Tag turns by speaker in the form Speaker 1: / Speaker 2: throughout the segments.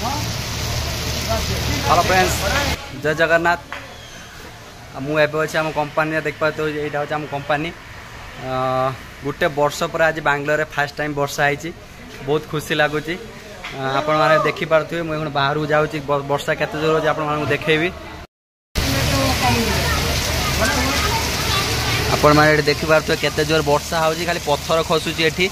Speaker 1: Hello friends, जय जगन्नाथ। मुझे अच्छे आम कंपानी देख पाते यहाँ हूँ आम कंपानी गोटे वर्ष पर आज बांग्लोर फास्ट टाइम वर्षा है, बहुत खुशी लगुच। आपण मैंने देखिपे मुझे बाहर को जाऊँगी, वर्षा केते जोर हो आप देखेबी। आपण मैंने देखिपे केते जोर वर्षा हो, खाली पत्थर खसुची एठी।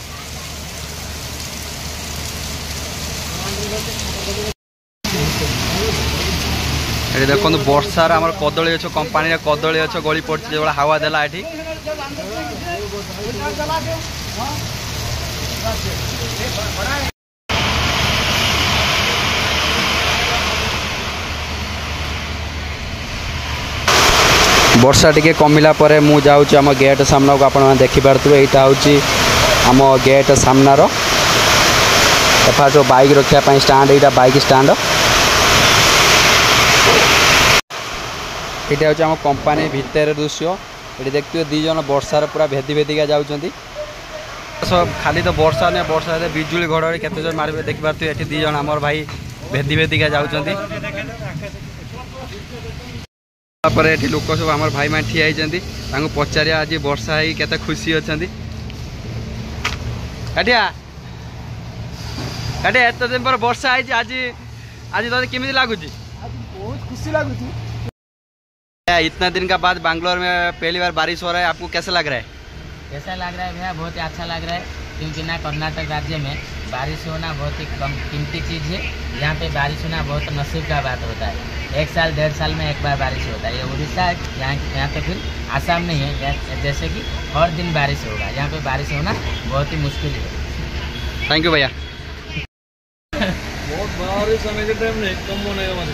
Speaker 1: ये देखो वर्षार आम कदली गछ कंपानी कदली गछ गली पड़ी जो हावा देला ये वर्षा टिके कमिला परे मु जाऊँ आम गेट सामना को। आप देखिपे यहाँ हूँ आम गेट सामनार एफा जो बाइक रखापी स्टाण्ड, यहाँ बाइक स्टाण्ड। ये हूँ आम कंपानी भितर दृश्य। ये देखते दी जन वर्षार पूरा भेदी भेदिका जाऊँ। सब खाली तो वर्षा नहीं, वर्षा बिजुली घड़घड़ी केते जोर मारे देखिपे। ये दी जन आमर भाई भेदी भेदिका जाऊँ। ये लोक सब आम भाई मैंने ठिया होती पचार आज वर्षा ही केते खुशी अच्छा। काटिया काटिया एत दिन पर वर्षा है आज, आज तो केमी लगुच?
Speaker 2: बहुत खुशी लगुच।
Speaker 1: इतना दिन का बाद बैंगलोर में पहली बार बारिश हो रहा है, आपको कैसा लग रहा है?
Speaker 3: कैसा लग रहा है भैया? बहुत ही अच्छा लग रहा है, क्योंकि ना कर्नाटक राज्य में बारिश होना बहुत ही कम कीमती चीज़ है। यहाँ पे बारिश होना बहुत नसीब का बात होता है। 1 साल 1.5 साल में एक बार बारिश होता है। ये उड़ीसा यहाँ पे फिर आसाम नहीं है, जैसे कि हर दिन बारिश होगा। यहाँ पे बारिश होना बहुत ही मुश्किल है।
Speaker 1: थैंक यू भैया।
Speaker 2: बहुत बारिश समय के टाइम नहीं कम होने